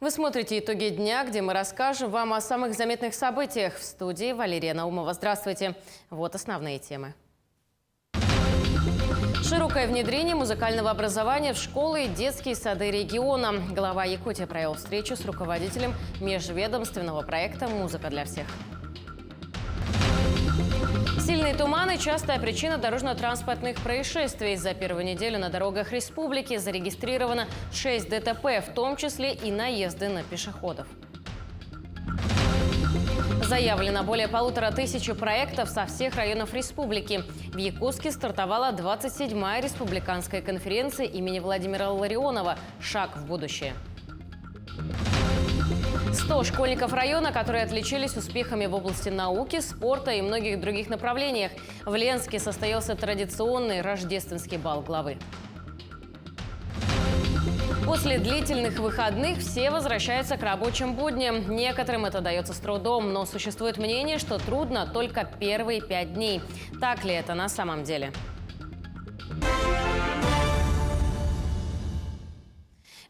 Вы смотрите «Итоги дня», где мы расскажем вам о самых заметных событиях. В студии Валерия Наумова. Здравствуйте. Вот основные темы. Широкое внедрение музыкального образования в школы и детские сады региона. Глава Якутии провел встречу с руководителем межведомственного проекта «Музыка для всех». Сильные туманы – частая причина дорожно-транспортных происшествий. За первую неделю на дорогах республики зарегистрировано 6 ДТП, в том числе и наезды на пешеходов. Заявлено более 1500 проектов со всех районов республики. В Якутске стартовала 27-я республиканская конференция имени Владимира Ларионова «Шаг в будущее». 100 школьников района, которые отличились успехами в области науки, спорта и многих других направлениях. В Ленске состоялся традиционный рождественский бал главы. После длительных выходных все возвращаются к рабочим будням. Некоторым это дается с трудом, но существует мнение, что трудно только первые 5 дней. Так ли это на самом деле?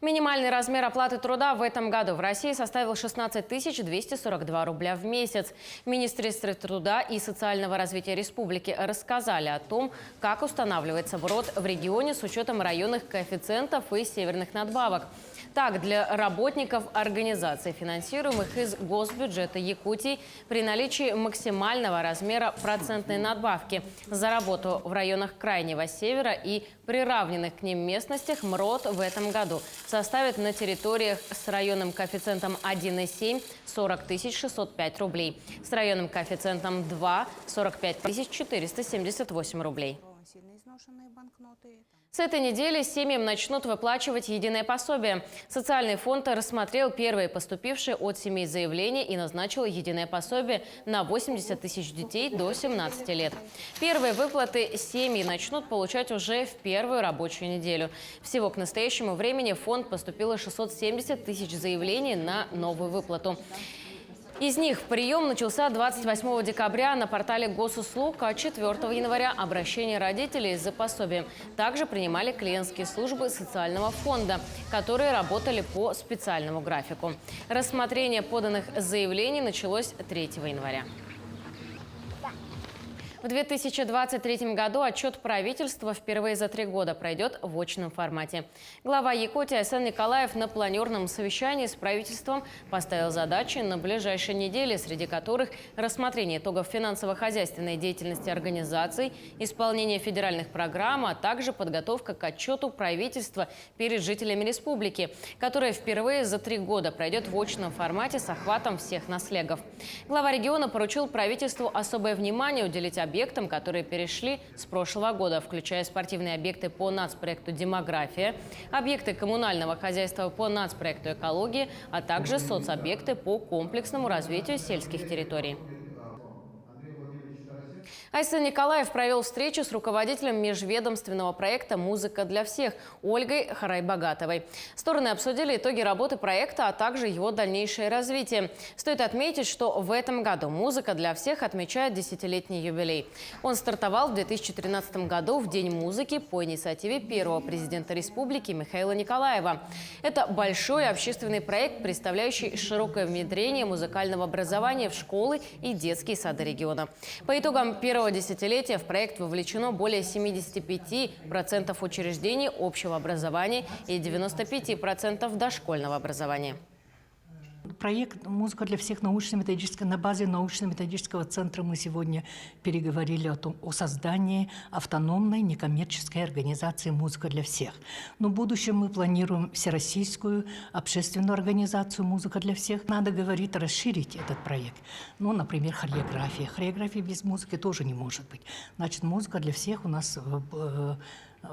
Минимальный размер оплаты труда в этом году в России составил 16 242 рубля в месяц. В Министерстве труда и социального развития республики рассказали о том, как устанавливается ВРОТ в регионе с учетом районных коэффициентов и северных надбавок. Так, для работников организаций, финансируемых из госбюджета Якутии, при наличии максимального размера процентной надбавки за работу в районах Крайнего Севера и приравненных к ним местностях МРОТ в этом году составит на территориях с районным коэффициентом 1,7 – 40 605 рублей, с районным коэффициентом 2 – 45 478 рублей. С этой недели семьям начнут выплачивать единое пособие. Социальный фонд рассмотрел первые поступившие от семей заявления и назначил единое пособие на 80 тысяч детей до 17 лет. Первые выплаты семьи начнут получать уже в первую рабочую неделю. Всего к настоящему времени в фонд поступило 670 тысяч заявлений на новую выплату. Из них прием начался 28 декабря на портале Госуслуг, а 4 января обращение родителей за пособием. Также принимали клиентские службы социального фонда, которые работали по специальному графику. Рассмотрение поданных заявлений началось 3 января. В 2023 году отчет правительства впервые за 3 года пройдет в очном формате. Глава Якутии Айсан Николаев на планерном совещании с правительством поставил задачи на ближайшие недели, среди которых рассмотрение итогов финансово-хозяйственной деятельности организаций, исполнение федеральных программ, а также подготовка к отчету правительства перед жителями республики, которое впервые за 3 года пройдет в очном формате с охватом всех наслегов. Глава региона поручил правительству особое внимание уделить объектам, которые перешли с прошлого года, включая спортивные объекты по нацпроекту «Демография», объекты коммунального хозяйства по нацпроекту «Экология», а также соцобъекты по комплексному развитию сельских территорий. Айсан Николаев провел встречу с руководителем межведомственного проекта «Музыка для всех» Ольгой Харайбагатовой. Стороны обсудили итоги работы проекта, а также его дальнейшее развитие. Стоит отметить, что в этом году «Музыка для всех» отмечает 10-летний юбилей. Он стартовал в 2013 году в День музыки по инициативе первого президента республики Михаила Николаева. Это большой общественный проект, представляющий широкое внедрение музыкального образования в школы и детские сады региона. По итогам первого десятилетия в проект вовлечено более 75% учреждений общего образования и 95% дошкольного образования. Проект «Музыка для всех» научно-методического, на базе научно-методического центра мы сегодня переговорили о создании автономной некоммерческой организации «Музыка для всех». Но в будущем мы планируем всероссийскую общественную организацию «Музыка для всех». Надо, говорит, расширить этот проект. Ну, например, хореография. Хореография без музыки тоже не может быть. Значит, «Музыка для всех» у нас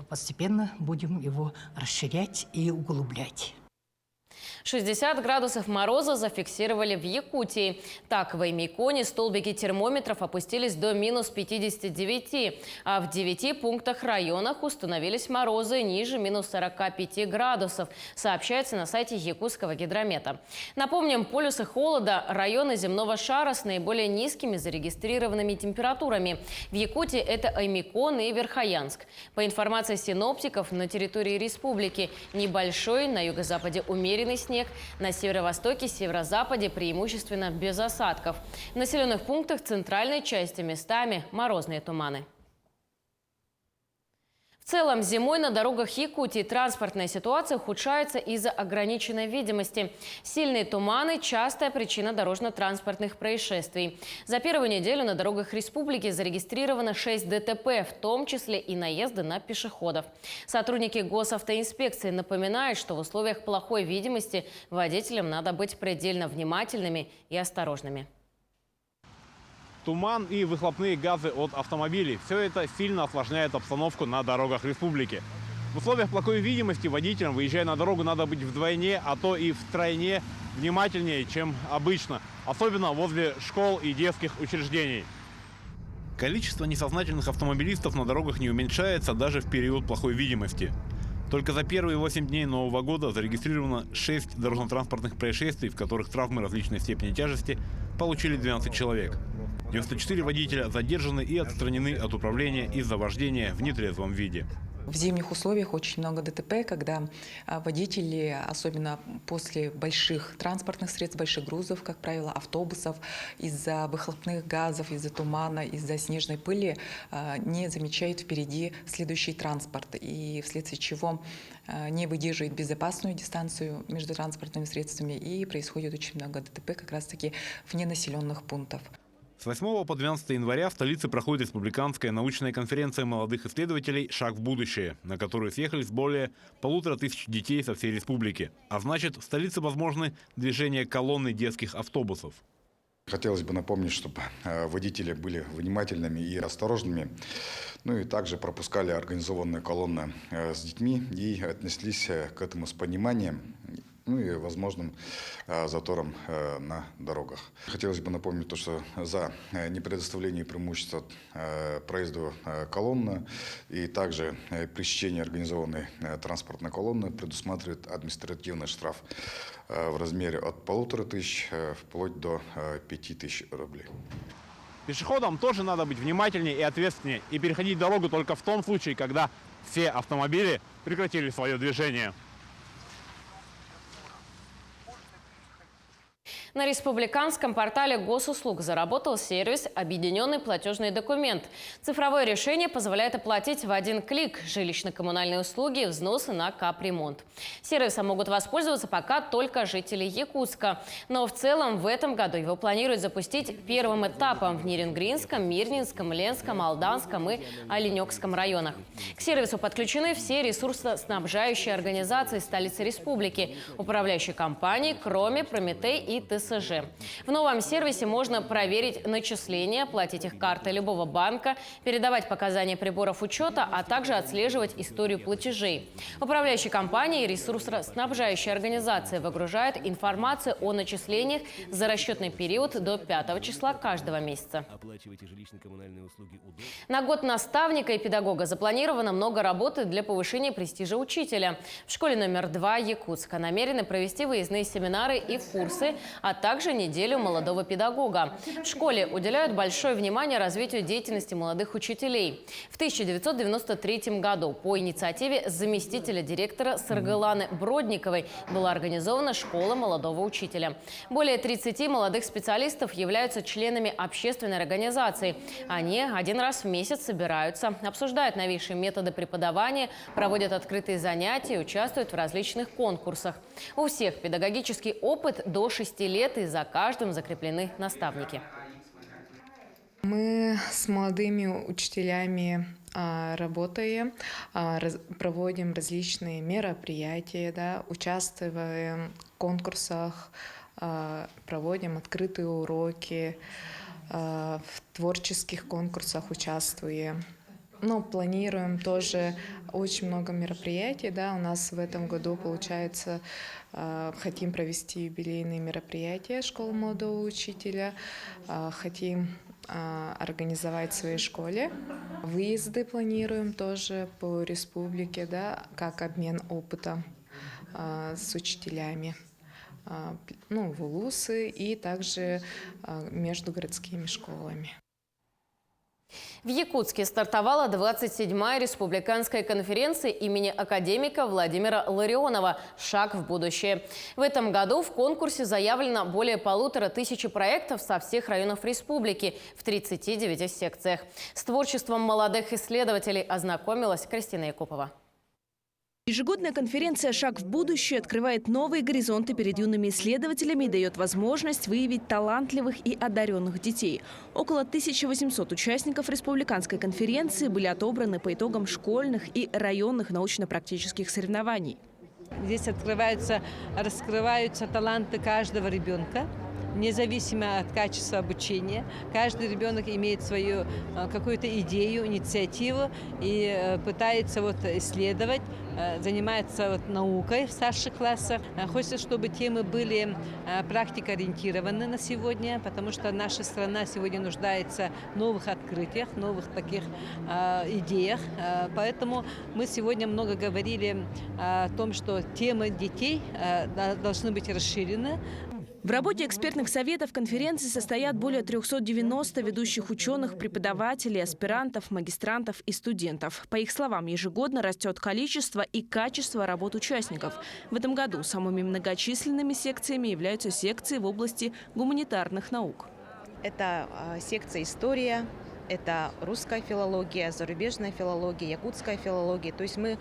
постепенно будем его расширять и углублять. 60 градусов мороза зафиксировали в Якутии. Так, в Оймяконе столбики термометров опустились до минус 59, а в 9 пунктах районах установились морозы ниже минус 45 градусов, сообщается на сайте Якутского гидромета. Напомним, полюсы холода – районы земного шара с наиболее низкими зарегистрированными температурами. В Якутии это Оймякон и Верхоянск. По информации синоптиков, на территории республики небольшой, на юго-западе умеренный снег, снег. На северо-востоке, северо-западе преимущественно без осадков. В населенных пунктах центральной части местами морозные туманы. В целом, зимой на дорогах Якутии транспортная ситуация ухудшается из-за ограниченной видимости. Сильные туманы – частая причина дорожно-транспортных происшествий. За первую неделю на дорогах республики зарегистрировано 6 ДТП, в том числе и наезды на пешеходов. Сотрудники госавтоинспекции напоминают, что в условиях плохой видимости водителям надо быть предельно внимательными и осторожными. Туман и выхлопные газы от автомобилей – все это сильно осложняет обстановку на дорогах республики. В условиях плохой видимости водителям, выезжая на дорогу, надо быть вдвойне, а то и втройне внимательнее, чем обычно, особенно возле школ и детских учреждений. Количество несознательных автомобилистов на дорогах не уменьшается даже в период плохой видимости. Только за первые 8 дней Нового года зарегистрировано 6 дорожно-транспортных происшествий, в которых травмы различной степени тяжести получили 12 человек. 94 водителя задержаны и отстранены от управления из-за вождения в нетрезвом виде. В зимних условиях очень много ДТП, когда водители, особенно после больших транспортных средств, больших грузов, как правило, автобусов, из-за выхлопных газов, из-за тумана, из-за снежной пыли не замечают впереди следующий транспорт. И вследствие чего не выдерживают безопасную дистанцию между транспортными средствами, и происходит очень много ДТП как раз-таки вне населенных пунктов. С 8 по 12 января в столице проходит республиканская научная конференция молодых исследователей «Шаг в будущее», на которую съехались более 1500 детей со всей республики. А значит, в столице возможны движения колонны детских автобусов. Хотелось бы напомнить, чтобы водители были внимательными и осторожными, ну и также пропускали организованные колонны с детьми и отнеслись к этому с пониманием, ну и возможным затором на дорогах. Хотелось бы напомнить то, что за непредоставление преимущества проезду колонны и также пресечение организованной транспортной колонны предусматривает административный штраф в размере от 1500 вплоть до 5000 рублей. Пешеходам тоже надо быть внимательнее и ответственнее и переходить дорогу только в том случае, когда все автомобили прекратили свое движение. На республиканском портале госуслуг заработал сервис «Объединенный платежный документ». Цифровое решение позволяет оплатить в один клик жилищно-коммунальные услуги и взносы на капремонт. Сервисом могут воспользоваться пока только жители Якутска. Но в целом в этом году его планируют запустить первым этапом в Нирингринском, Мирнинском, Ленском, Алданском и Оленёкском районах. К сервису подключены все ресурсоснабжающие организации столицы республики, управляющие компании, кроме «Прометей» и ТСЖ. В новом сервисе можно проверить начисления, платить их картой любого банка, передавать показания приборов учета, а также отслеживать историю платежей. Управляющие компании и ресурсоснабжающие организации выгружают информацию о начислениях за расчетный период до 5 числа каждого месяца. На год наставника и педагога запланировано много работы для повышения престижа учителя. В школе номер 2 Якутска намерены провести выездные семинары и курсы, а также неделю молодого педагога. В школе уделяют большое внимание развитию деятельности молодых учителей. В 1993 году по инициативе заместителя директора Саргаланы Бродниковой была организована школа молодого учителя. Более 30 молодых специалистов являются членами общественной организации. Они один раз в месяц собираются, обсуждают новейшие методы преподавания, проводят открытые занятия и участвуют в различных конкурсах. У всех педагогический опыт до 6 лет, и за каждым закреплены наставники. Мы с молодыми учителями работаем, проводим различные мероприятия, да, участвуем в конкурсах, проводим открытые уроки, в творческих конкурсах участвуем. Но планируем тоже очень много мероприятий. Да. У нас в этом году, получается, хотим провести юбилейные мероприятия школы молодого учителя. Хотим организовать в своей школе. Выезды планируем тоже по республике, да, как обмен опытом с учителями. В Улусы и также между городскими школами. В Якутске стартовала 27-я республиканская конференция имени академика Владимира Ларионова «Шаг в будущее». В этом году в конкурсе заявлено более 1500 проектов со всех районов республики в 39 секциях. С творчеством молодых исследователей ознакомилась Кристина Якупова. Ежегодная конференция «Шаг в будущее» открывает новые горизонты перед юными исследователями и дает возможность выявить талантливых и одаренных детей. Около 1800 участников республиканской конференции были отобраны по итогам школьных и районных научно-практических соревнований. Здесь раскрываются таланты каждого ребенка, независимо от качества обучения. Каждый ребенок имеет свою какую-то идею, инициативу и пытается исследовать, занимается наукой в старших классах. Хочется, чтобы темы были практикоориентированы на сегодня, потому что наша страна сегодня нуждается в новых открытиях, новых таких идеях. Поэтому мы сегодня много говорили о том, что темы детей должны быть расширены. В работе экспертных советов конференции состоят более 390 ведущих ученых, преподавателей, аспирантов, магистрантов и студентов. По их словам, ежегодно растет количество и качество работ участников. В этом году самыми многочисленными секциями являются секции в области гуманитарных наук. Это секция «История», это русская филология, зарубежная филология, якутская филология. То есть мы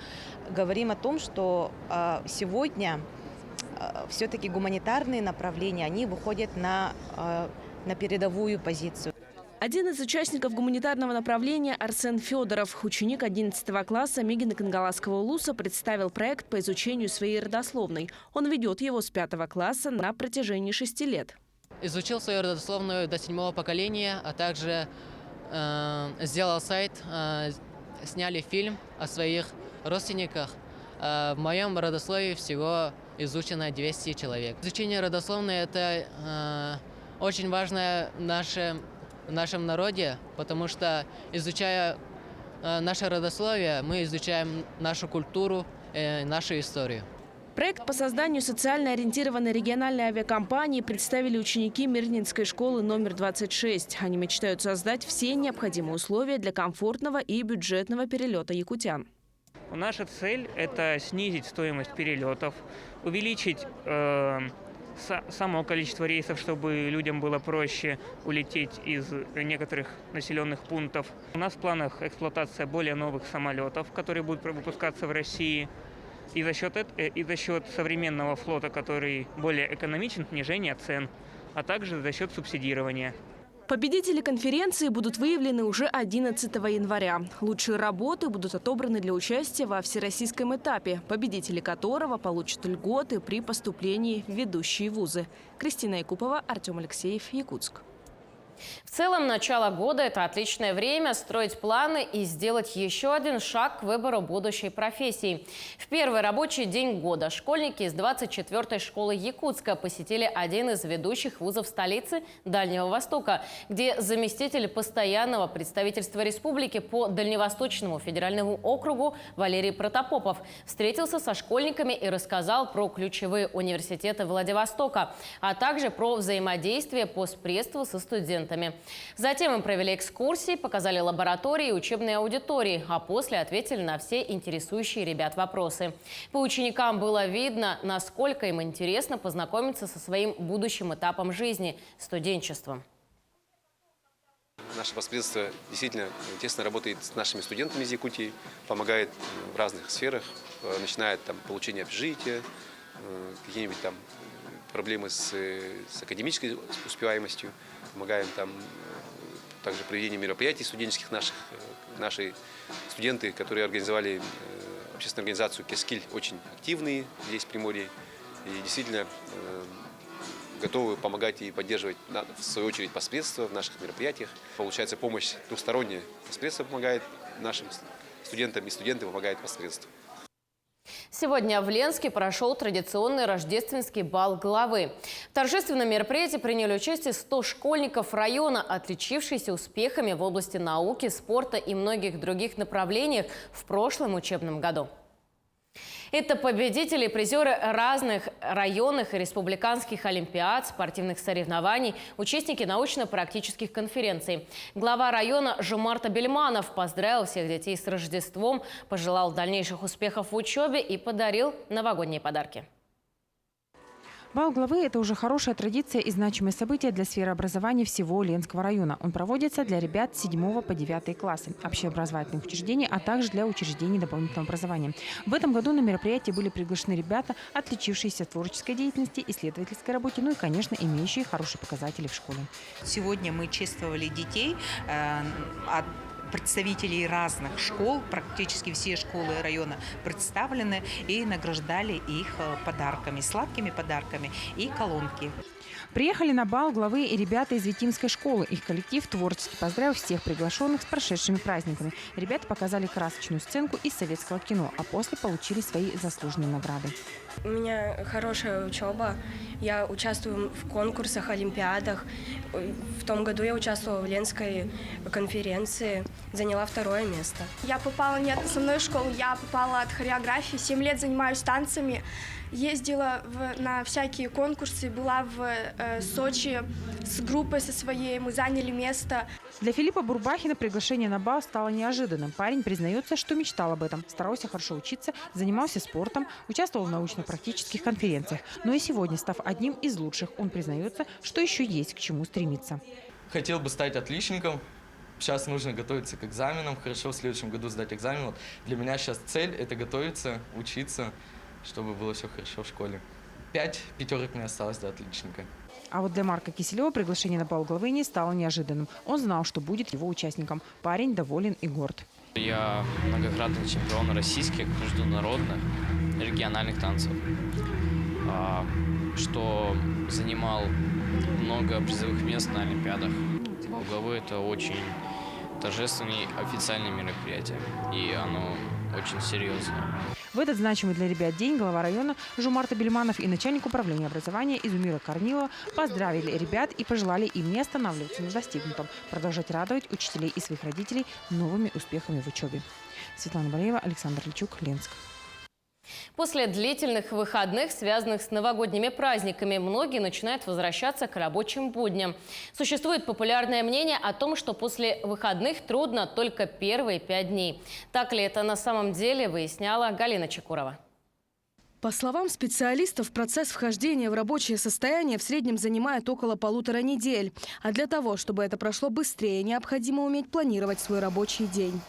говорим о том, что сегодня все-таки гуманитарные направления, они выходят на передовую позицию. Один из участников гуманитарного направления Арсен Федоров, ученик 11 класса Мегино-Кангаласского улуса, представил проект по изучению своей родословной. Он ведет его с 5 класса на протяжении 6 лет. Изучил свою родословную до 7 поколения, а также сделал сайт, сняли фильм о своих родственниках. В моем родословии всего изучено 200 человек. Изучение родословной – это очень важно в нашем народе, потому что, изучая наше родословие, мы изучаем нашу культуру, нашу историю. Проект по созданию социально ориентированной региональной авиакомпании представили ученики Мирнинской школы номер 26. Они мечтают создать все необходимые условия для комфортного и бюджетного перелета якутян. Наша цель – это снизить стоимость перелетов, увеличить само количество рейсов, чтобы людям было проще улететь из некоторых населенных пунктов. У нас в планах эксплуатация более новых самолетов, которые будут выпускаться в России. И за счет современного флота, который более экономичен, снижение цен, а также за счет субсидирования. Победители конференции будут выявлены уже 11 января. Лучшие работы будут отобраны для участия во всероссийском этапе, победители которого получат льготы при поступлении в ведущие вузы. Кристина Якупова, Артем Алексеев, Якутск. В целом, начало года – это отличное время строить планы и сделать еще один шаг к выбору будущей профессии. В первый рабочий день года школьники из 24-й школы Якутска посетили один из ведущих вузов столицы Дальнего Востока, где заместитель постоянного представительства республики по Дальневосточному федеральному округу Валерий Протопопов встретился со школьниками и рассказал про ключевые университеты Владивостока, а также про взаимодействие по спредству со студентами. Затем им провели экскурсии, показали лаборатории и учебные аудитории, а после ответили на все интересующие ребят вопросы. По ученикам было видно, насколько им интересно познакомиться со своим будущим этапом жизни – студенчеством. Наше воспредство действительно тесно работает с нашими студентами из Якутии, помогает в разных сферах, начиная от получения общежития, какие-нибудь проблемы с академической успеваемостью. Помогаем также проведению мероприятий студенческих наших. Наши студенты, которые организовали общественную организацию «Кескиль», очень активные здесь, в Приморье. И действительно готовы помогать и поддерживать, в свою очередь, посредство в наших мероприятиях. Получается, помощь двусторонняя. Посредство помогает нашим студентам, и студенты помогают посредству. Сегодня в Ленске прошел традиционный рождественский бал главы. В торжественном мероприятии приняли участие 100 школьников района, отличившиеся успехами в области науки, спорта и многих других направлениях в прошлом учебном году. Это победители и призеры разных районных и республиканских олимпиад, спортивных соревнований, участники научно-практических конференций. Глава района Жумарта Бельманов поздравил всех детей с Рождеством, пожелал дальнейших успехов в учебе и подарил новогодние подарки. Бал главы – это уже хорошая традиция и значимое событие для сферы образования всего Ленского района. Он проводится для ребят с 7 по 9 классы, общеобразовательных учреждений, а также для учреждений дополнительного образования. В этом году на мероприятие были приглашены ребята, отличившиеся в творческой деятельности, исследовательской работе, ну и, конечно, имеющие хорошие показатели в школе. Сегодня мы чествовали детей от представителей разных школ, практически все школы района представлены, и награждали их подарками, сладкими подарками и колонки. Приехали на бал главы и ребята из Витимской школы. Их коллектив творчески поздравил всех приглашенных с прошедшими праздниками. Ребята показали красочную сценку из советского кино, а после получили свои заслуженные награды. У меня хорошая учеба. Я участвую в конкурсах, олимпиадах. В том году я участвовала в Ленской конференции, заняла 2-е место. Я попала не от основной школы, я попала от хореографии. 7 лет занимаюсь танцами. Ездила на всякие конкурсы, была в Сочи с группой со своей, мы заняли место. Для Филиппа Бурбахина приглашение на бал стало неожиданным. Парень признается, что мечтал об этом, старался хорошо учиться, занимался спортом, участвовал в научно-практических конференциях. Но и сегодня, став одним из лучших, он признается, что еще есть к чему стремиться. Хотел бы стать отличником. Сейчас нужно готовиться к экзаменам, хорошо в следующем году сдать экзамен. Вот для меня сейчас цель – это готовиться, учиться, чтобы было все хорошо в школе. 5 пятерок мне осталось до отличника. А вот для Марка Киселева приглашение на бал главы не стало неожиданным. Он знал, что будет его участником. Парень доволен и горд. Я многократный чемпион российских, международных, региональных танцев, что занимал много призовых мест на олимпиадах. Бал главы – это очень торжественное официальное мероприятие, и оно очень серьезное. В этот значимый для ребят день глава района Жумарта Бельманов и начальник управления образования Изумира Корнилова поздравили ребят и пожелали им не останавливаться на достигнутом, продолжать радовать учителей и своих родителей новыми успехами в учебе. Светлана Валеева, Александр Личук, Ленск. После длительных выходных, связанных с новогодними праздниками, многие начинают возвращаться к рабочим будням. Существует популярное мнение о том, что после выходных трудно только первые 5 дней. Так ли это на самом деле, выясняла Галина Чекурова. По словам специалистов, процесс вхождения в рабочее состояние в среднем занимает около 1,5 недели. А для того, чтобы это прошло быстрее, необходимо уметь планировать свой рабочий день.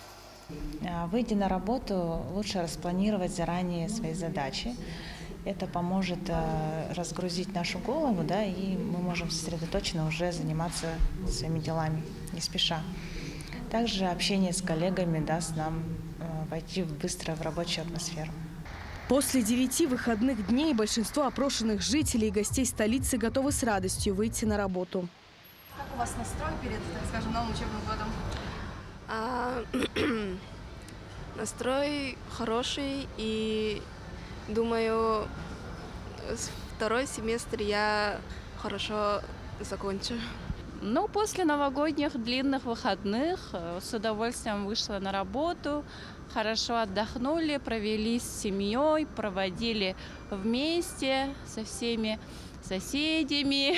Выйдя на работу, лучше распланировать заранее свои задачи. Это поможет разгрузить нашу голову, да, и мы можем сосредоточенно уже заниматься своими делами, не спеша. Также общение с коллегами даст нам войти быстро в рабочую атмосферу. После 9 выходных дней большинство опрошенных жителей и гостей столицы готовы с радостью выйти на работу. Как у вас настрой перед, так скажем, новым учебным годом? Настрой хороший, и думаю, 2-й семестр я хорошо закончу. Ну, после новогодних длинных выходных с удовольствием вышла на работу, хорошо отдохнули, провели с семьей, проводили вместе со всеми соседями,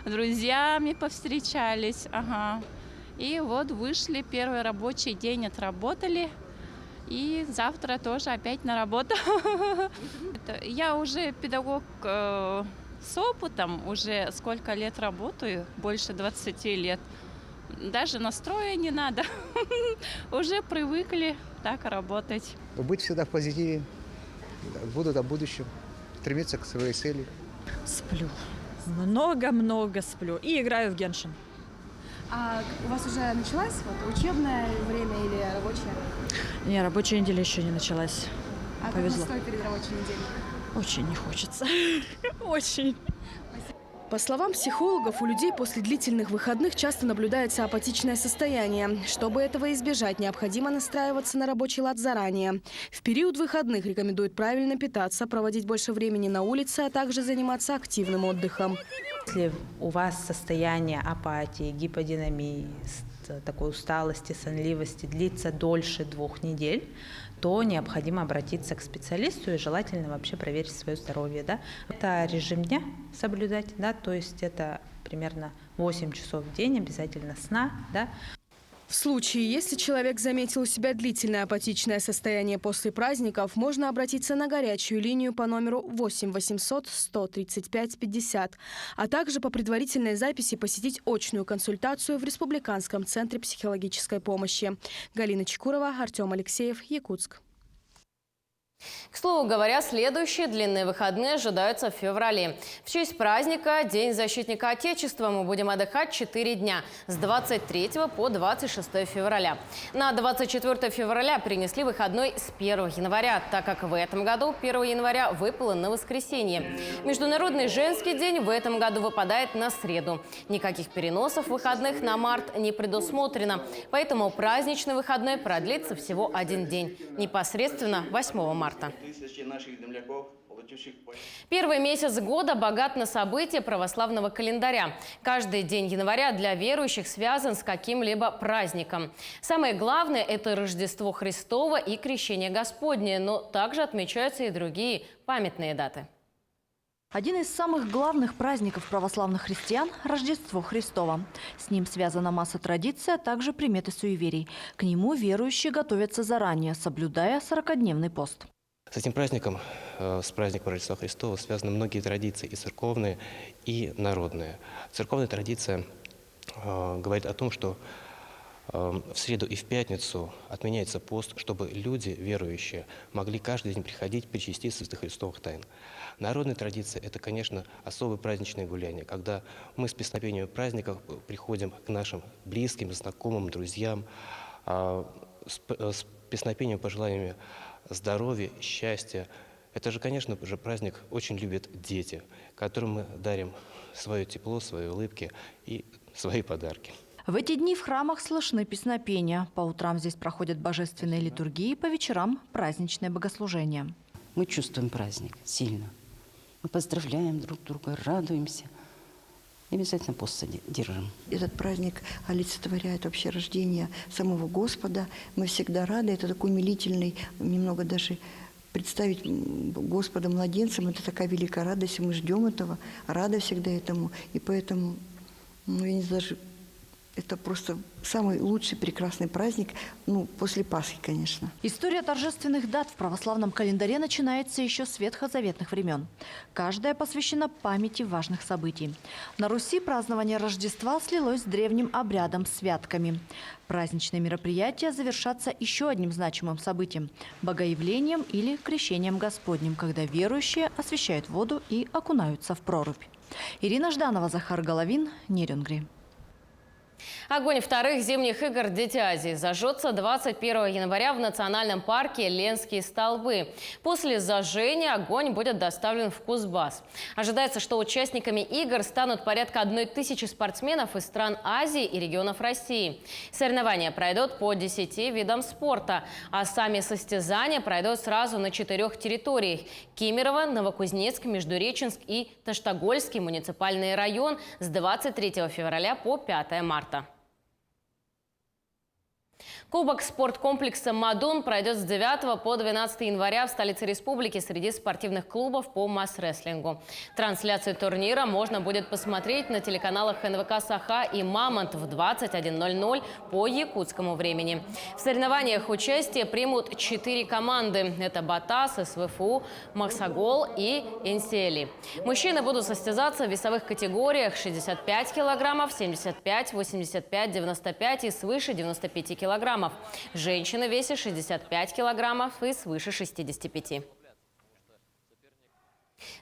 друзьями повстречались. Ага. И вот вышли, первый рабочий день отработали, и завтра тоже опять на работу. Я уже педагог с опытом, уже сколько лет работаю, больше 20 лет. Даже настроя не надо, уже привыкли так работать. Быть всегда в позитиве, буду о будущем, стремиться к своей цели. Сплю, много-много сплю и играю в Геншин. А у вас уже началось учебное время или рабочее? Не, рабочая неделя еще не началась. А повезло. как настрой перед рабочей неделей? Очень не хочется. Очень. По словам психологов, у людей после длительных выходных часто наблюдается апатичное состояние. Чтобы этого избежать, необходимо настраиваться на рабочий лад заранее. В период выходных рекомендуют правильно питаться, проводить больше времени на улице, а также заниматься активным отдыхом. Если у вас состояние апатии, гиподинамии, такой усталости, сонливости длится дольше 2 недель, то необходимо обратиться к специалисту и желательно вообще проверить свое здоровье. Да? Это режим дня соблюдать, да? То есть это примерно 8 часов в день обязательно сна. Да? В случае, если человек заметил у себя длительное апатичное состояние после праздников, можно обратиться на горячую линию по номеру 8 800 135 50, а также по предварительной записи посетить очную консультацию в Республиканском центре психологической помощи. Галина Чекурова, Артем Алексеев, Якутск. К слову говоря, следующие длинные выходные ожидаются в феврале. В честь праздника День защитника Отечества мы будем отдыхать 4 дня с 23 по 26 февраля. На 24 февраля перенесли выходной с 1 января, так как в этом году 1 января выпало на воскресенье. Международный женский день в этом году выпадает на среду. Никаких переносов выходных на март не предусмотрено, поэтому праздничный выходной продлится всего 1 день, непосредственно 8 марта. Первый месяц года богат на события православного календаря. Каждый день января для верующих связан с каким-либо праздником. Самое главное – это Рождество Христово и Крещение Господне, но также отмечаются и другие памятные даты. Один из самых главных праздников православных христиан – Рождество Христово. С ним связана масса традиций, а также приметы суеверий. К нему верующие готовятся заранее, соблюдая 40-дневный пост. С этим праздником, с праздником Рождества Христова, связаны многие традиции, и церковные, и народные. Церковная традиция говорит о том, что в среду и в пятницу отменяется пост, чтобы люди, верующие, могли каждый день приходить причаститься святых Христовых тайн. Народная традиция – это, конечно, особое праздничное гуляние, когда мы с песнопением праздников приходим к нашим близким, знакомым, друзьям, с песнопением, пожеланиями здоровья, счастья. Это же, конечно же, праздник очень любят дети, которым мы дарим свое тепло, свои улыбки и свои подарки. В эти дни в храмах слышны песнопения. По утрам здесь проходят божественные литургии, по вечерам – праздничное богослужение. Мы чувствуем праздник сильно. Мы поздравляем друг друга, радуемся. И обязательно пост держим. Этот праздник олицетворяет вообще рождение самого Господа. Мы всегда рады. Это такой умилительный, немного даже представить Господа младенцем. Это такая великая радость. Мы ждем этого, рады всегда этому. И поэтому, я не знаю, даже это просто самый лучший, прекрасный праздник, после Пасхи, конечно. История торжественных дат в православном календаре начинается еще с ветхозаветных времен. Каждая посвящена памяти важных событий. На Руси празднование Рождества слилось с древним обрядом святками. Праздничные мероприятия завершатся еще одним значимым событием – богоявлением или крещением Господним, когда верующие освящают воду и окунаются в прорубь. Ирина Жданова, Захар Головин, Нерюнгри. Огонь вторых зимних игр «Дети Азии» зажжется 21 января в национальном парке Ленские столбы. После зажжения огонь будет доставлен в Кузбасс. Ожидается, что участниками игр станут порядка 1000 спортсменов из стран Азии и регионов России. Соревнования пройдут по 10 видам спорта, а сами состязания пройдут сразу на 4 территориях – Кемерово, Новокузнецк, Междуреченск и Таштагольский муниципальный район с 23 февраля по 5 марта. Кубок спорткомплекса «Мадун» пройдет с 9 по 12 января в столице республики среди спортивных клубов по масс-рестлингу. Трансляцию турнира можно будет посмотреть на телеканалах НВК «Саха» и «Мамонт» в 21:00 по якутскому времени. В соревнованиях участие примут 4 команды. Это «Батас», СВФУ, «Максагол» и «Инсели». Мужчины будут состязаться в весовых категориях 65 килограммов, 75, 85, 95 и свыше 95 килограммов. Женщины в весе 65 килограммов и свыше 65.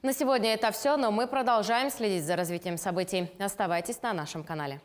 На сегодня это все, но мы продолжаем следить за развитием событий. Оставайтесь на нашем канале.